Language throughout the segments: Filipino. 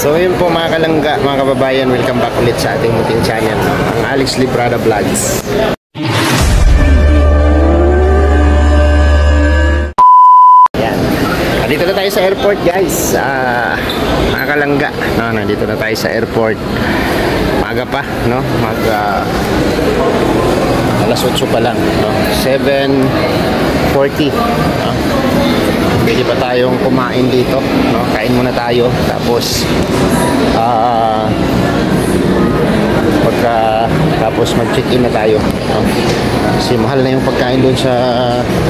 So yun po mga kalangga, mga kababayan, welcome back ulit sa ating munting channel, ang Alex Librada Vlogs. Yan. Nandito na tayo sa airport guys, mga kalangga, no, nandito na tayo sa airport. Maaga pa, no? Alas 8 pa lang, no? 7:40, no? Pwede pa tayong kumain dito, no? Kain muna tayo, tapos tapos mag-check-in na tayo, no? Kasi mahal na yung pagkain doon sa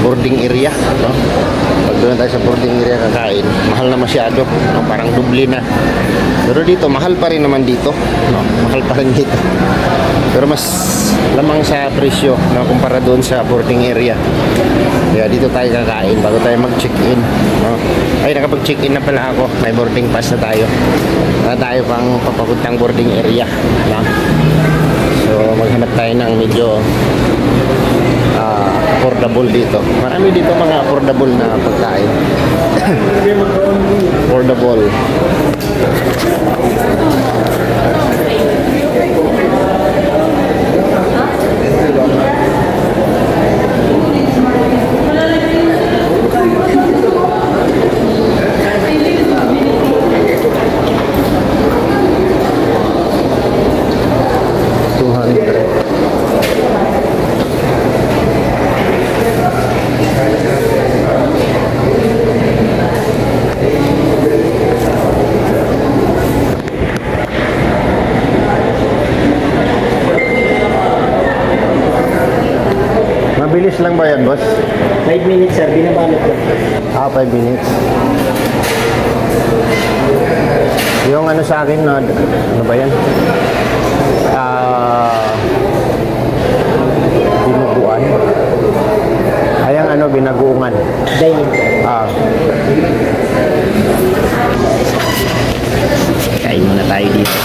boarding area, no? Pag doon tayo sa boarding area kakain, mahal na masyado, no? Parang dubli na. Pero dito, mahal pa rin naman dito, no? Mahal pa rin dito. Pero mas lamang sa presyo, no? Kumpara doon sa boarding area. Kaya dito tayo kakain bago tayo mag-check-in, no? Ay, nakapag-check-in na pala ako. May boarding pass na tayo. Wala tayo pang papapuntang boarding area, no? So, maghanap tayo ng medyo affordable dito. Marami dito mga affordable na pagkain. Affordable. Mabilis lang ba yan, boss? 5 minutes, sir. Binabalot ko. 5 minutes. Yung ano sa akin, ano ba yan? Binuguan. Ay, ang ano, binaguungan. Dining. Kain muna tayo dito.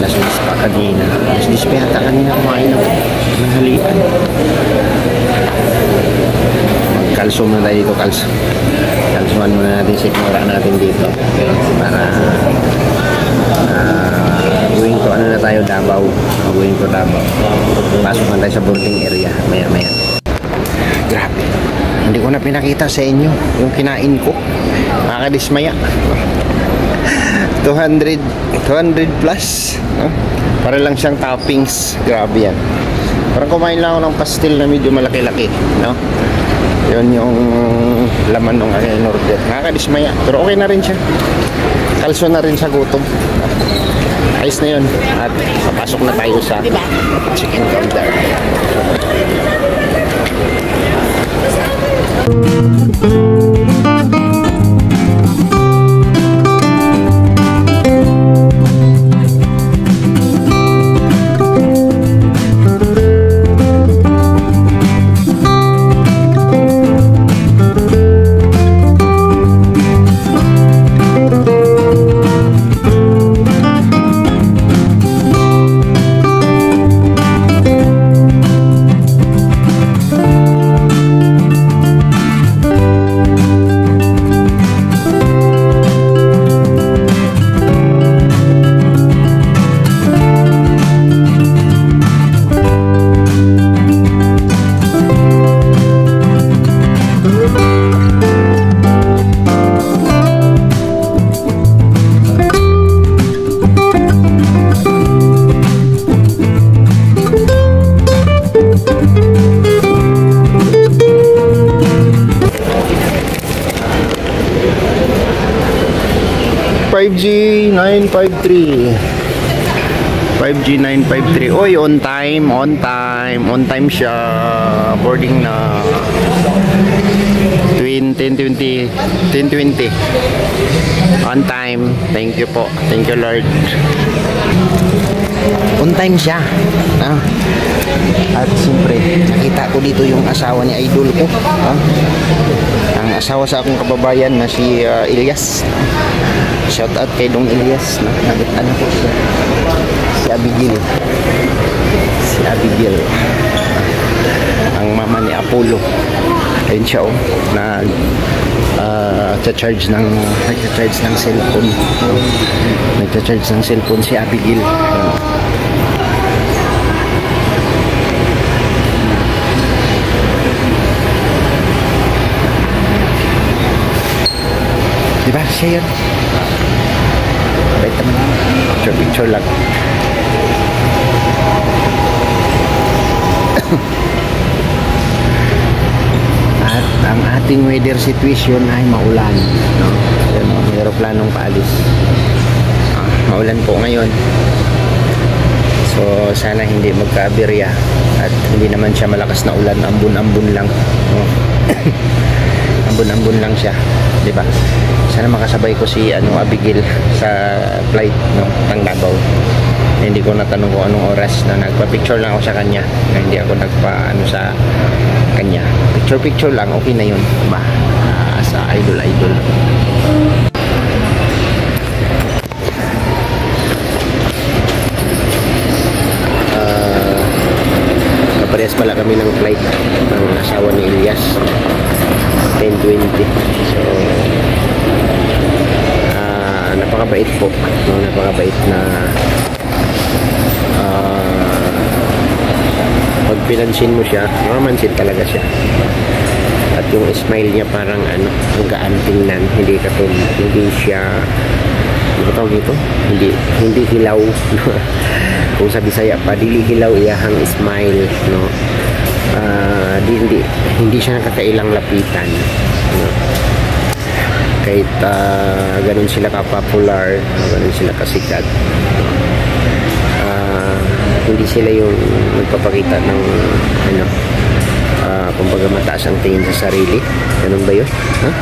Alas 10 pa kanina. Alas 10 pa yata kanina kumain ako ng halian. Magkalso muna tayo dito, kalso. Kalsuan muna natin, sikmura natin dito. Okay, para going to ano na tayo, Davao. Going to Davao. Pasok na tayo sa boarding area maya maya. Grabe, hindi ko na pinakita sa inyo yung kinain ko. Nakakadismaya. 200 plus, no? Para lang siyang toppings. Grabe yan. Parang kumain lang ako ng pastil na medyo malaki-laki, no? Yun yung laman ng aking order. Nakakadismaya, pero okay na rin siya. Kalso na rin sa gutom. Ayos na yun. At papasok na tayo sa chicken counter. FG 953. Oy, on time siya. Boarding na 10:20. On time. Thank you po. Thank you, Lord. On time siya. At siyempre, nakita ko dito yung asawa ni idol ko. Ang asawa sa akong kababayan na si Elias. Shout out kay Dong Elias, no? Nagitan ko siya. Si Abigail. Ang mama ni Apollo. Ayun siya, nagcha-charge ng cellphone. Nagcha-charge ng cellphone si Abigail. Diba? Siya yun. Bait naman. Picture lang. At ang ating weather situation ay maulan, no? Yan, may aeroplanong paalis. Maulan po ngayon. So sana hindi magka-aberya at hindi naman siya malakas na ulan, ambon-ambon lang, no? Ambon-ambon lang siya, 'di ba? Sana makasabay ko si Abigail sa flight, no, pang Davao. Hindi ko natanong kung anong oras na nagpa-picture lang ako sa kanya. Hindi ako sa kanya. Picture lang, okay na yun, diba? Sa idol. Kaparehas pala kami ng flight ng asawa ni Elias, 10:20. So napakabait po, no? Napakabait na pag pinansin mo siya, mamansin talaga siya. At yung smile niya parang ang gaan tingnan, hindi siya, ano tawag dito? Hindi hilaw. Kung sa Bisaya pa, dili hilaw iyahang smile, no? Hindi siya nakakailang lapitan, no? Kahit ganun sila ka-popular, ganun sila kasikat, hindi sila yung nagpapakita ng kumbaga mataas ang tingin sa sarili. Ganun ba yun? Huh?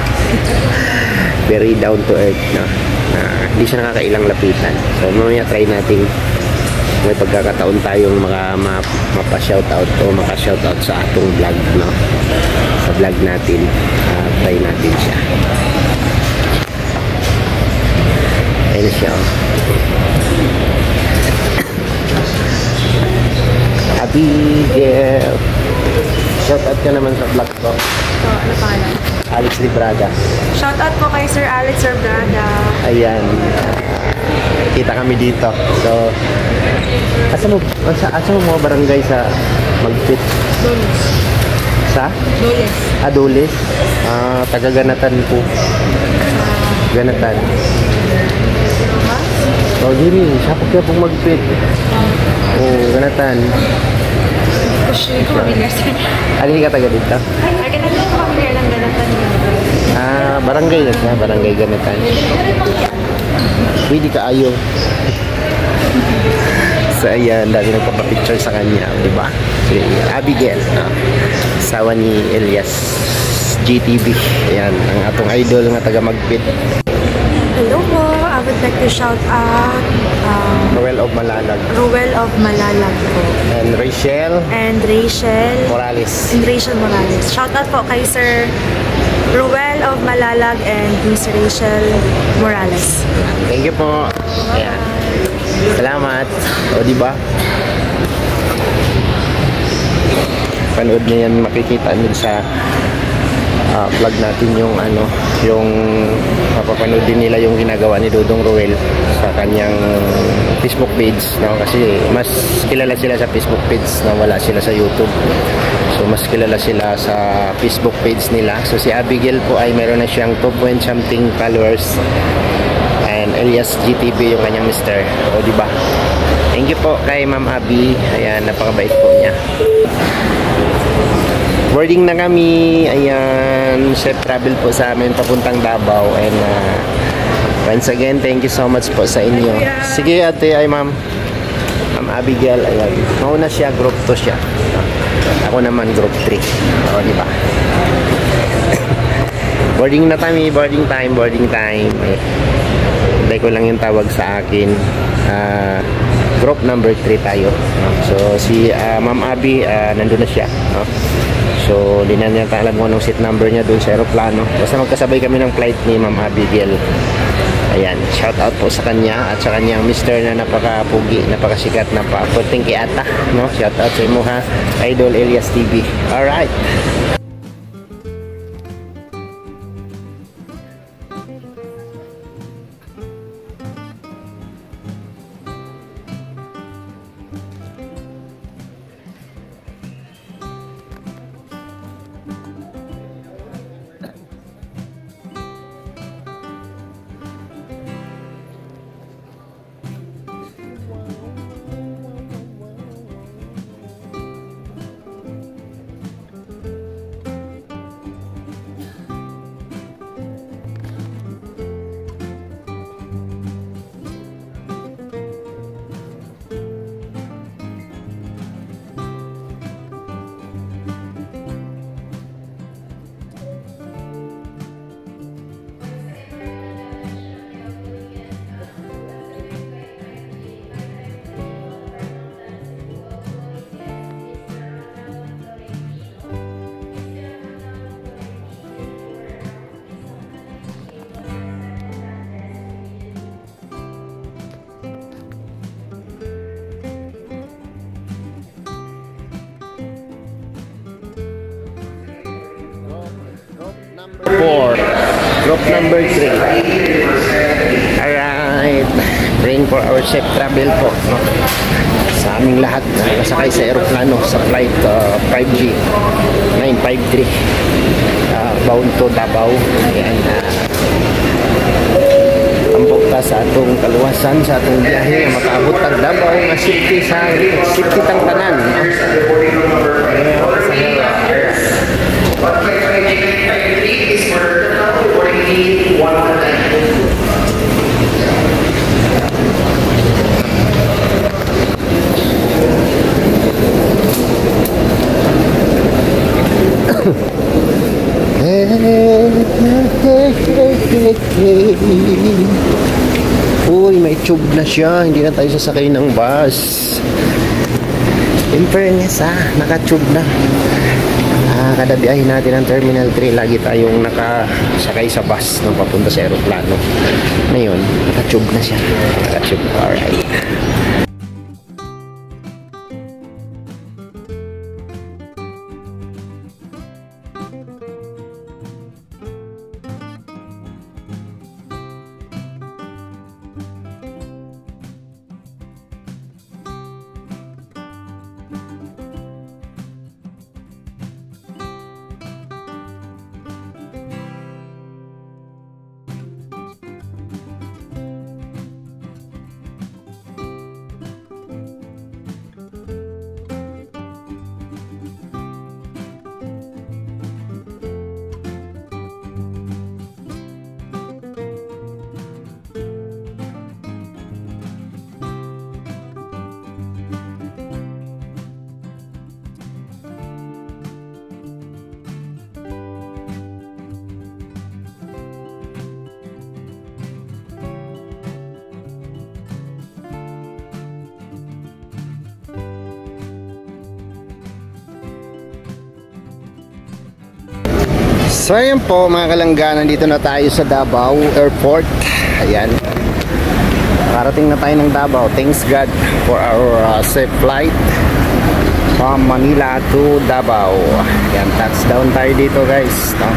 Very down to earth, no? Hindi siya nakakailang lapitan. So mamaya try natin, may pagkakataon tayong mapa-shoutout o maka-shoutout sa atong vlog, no? Sa vlog natin, try natin siya. Ayun siya, oh. Abigail, shoutout ka naman sa vlog ko. So, ano pangalan? Alex Librada. Shoutout po kay Sir Alex Librada. Ayan, kita kami dito. So asa mo mga barangay sa Magpit? Doles. Sa? Doles. Doles? Taga Ganatan po. Ganatan. Diri, sapok kaya pong Magpit. Ganatan. Hindi ko familiar sir. Alin ka taga dito? Ay, ganun ko familiar lang ganatan. Barangay na siya, barangay Ganatan. Pwede ka ayo. So ayan, dami nagpapapicture sa kanya, di ba? Si Abigail, asawa ni Elias GTV. Ayan, ang atong idol nga taga Magpit. Hello po, I would like to shout out Roel of Malalag. Roel of Malalag po. And Rachel Morales. Shout out po kay Sir Roel of Malalag and Miss Rachel Morales. Thank you po. Ayan. Salamat. O diba? Panood niyo yan, makikita niyo sa vlog natin yung yung mapapanood din nila yung ginagawa ni Dodong Roel sa kanyang Facebook page, no? Kasi mas kilala sila sa Facebook page na wala sila sa YouTube. So mas kilala sila sa Facebook page nila. So si Abigail po ay meron na siyang 2.something followers. And Elias GTV yung kanyang mister. O diba? Thank you po kay Ma'am Abby. Ayan, napakabait po niya. Boarding na kami. Ayan, safe travel po sa amin papuntang Davao. And once again, thank you so much po sa inyo. Sige ate, ay Ma'am Abigail. Ayan, mauna siya, group 2 siya. Ako naman group 3. O diba? Boarding na kami, boarding time. Hintay ko lang yung tawag sa akin. Group number 3 tayo. So si Ma'am Abby, nandun na siya. So di na niya alam mo anong seat number niya doon sa aeroplano. Basta magkasabay kami ng flight ni Ma'am Abigail. Ayan, shout out po sa kanya at sa kanyang mister na napakapugi, napakasikat, napaka-puting kiata, no? Shout out sa imo ha, Idol Elias TV. Alright. Rope number 3. Alright. Praying for our safe travel po, no? Sa aming lahat na nakasakay sa aeroplano sa flight 5G 953 bound to Davao. Ayan, tampok ta sa atong kaluwasan sa atong biyahe makaabot ang Davao nga safety tang tanan, no? Uy, may tube na siya. Hindi na tayo sasakay ng bus. In fairness, naka-tube na. Kada biyahe natin ng Terminal 3, lagi tayong nakasakay sa bus nung papunta sa aeroplano. Ngayon, naka-tube na siya. Naka-tube. Alright. So ayan po mga kalangga, nandito na tayo sa Davao Airport. Ayan, nakarating na tayo ng Davao. Thanks God for our safe flight from Manila to Davao. Ayan, touchdown tayo dito guys, no?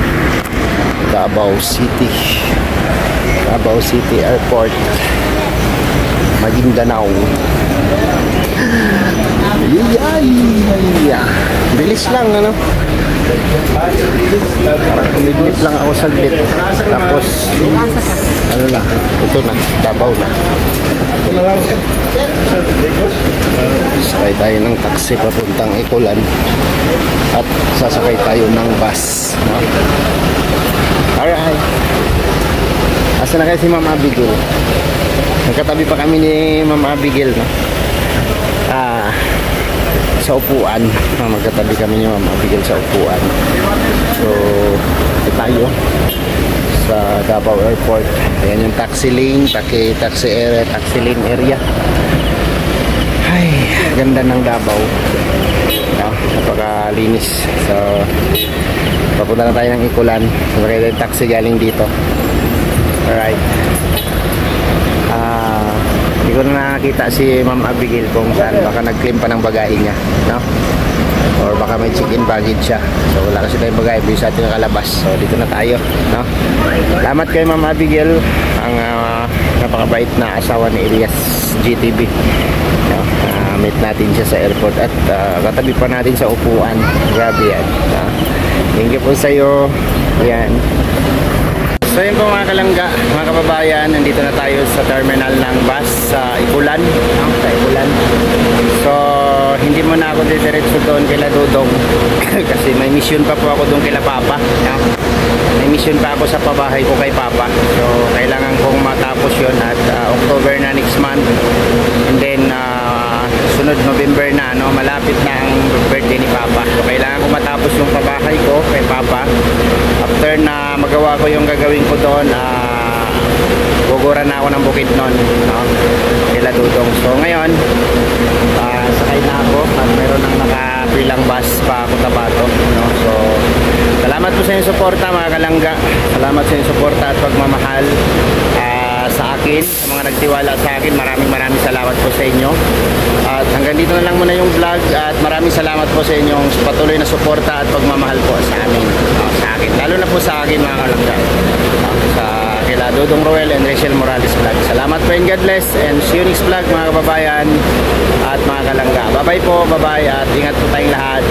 Davao City Airport, Maguindanao. Bilis lang, ano? Parang kumidnip lang ako saglit. Tapos ano na, ito na, Davao na. Sakay tayo ng taxi papuntang Ikulan at sasakay tayo ng bus, no? Alright. Asa na kayo si Ma'am Abigail? Nagkatabi pa kami ni Ma'am Abigail, no? Sa upuan, magkatabi kami ni Ma'am Abigail sa upuan. So ito tayo sa Davao Airport. Ayan yung taxi lane, taxi lane area. Ay, ganda ng Davao, no? Napakalinis. So papunta na tayo ng Ikulan. Sakay tayo taxi galing dito. Alright. Hindi ko na nakakita si Ma'am Abigail kung saan. Baka nag-claim pa ng bagahe niya, no? Or baka may check-in baggage siya. So wala kasi tayong bagahe, bisa natin nakalabas. So dito na tayo, no? Salamat kay Ma'am Abigail, ang napakabait na asawa ni Elias GTV, no? Meet natin siya sa airport at katabi pa natin sa upuan. Grabe yan, no? Thank you po sa iyo. Yan. So yun po mga kalangga, mga kababayan, nandito na tayo sa terminal ng bus sa Ikulan, no? Sa Ikulan. So hindi mo na ako didiretso doon kila Dudong kasi may mission pa po ako doon kila Papa, no? May mission pa ako sa pabahay ko kay Papa. So kailangan kong matapos yun at October na next month. And then sunod November na, no? Malapit na ang birthday ni Papa. So kailangan ko matapos yung pabahay ko kay Papa. After na magawa ko yung gagawin ko doon, guguran na ako ng Bukidnon, no? Kila Dudong. So ngayon sakay na ako at meron nang nakapilang bus pa ako Tabato, no? So salamat po sa inyong suporta mga kalangga. Salamat sa inyong suporta at pagmamahal sa akin, sa mga mga nagtiwala sa akin. Maraming salamat po sa inyo. At hanggang dito na lang muna yung vlog at maraming salamat po sa inyong patuloy na suporta at pagmamahal po sa amin, sa akin. Lalo na po sa akin mga kalangga. Sa kila Dudong Roel and Rachel Morales vlog. Salamat po and God bless and see you next vlog mga kababayan at mga kalangga. Bye bye po, bye bye at ingat po tayong lahat.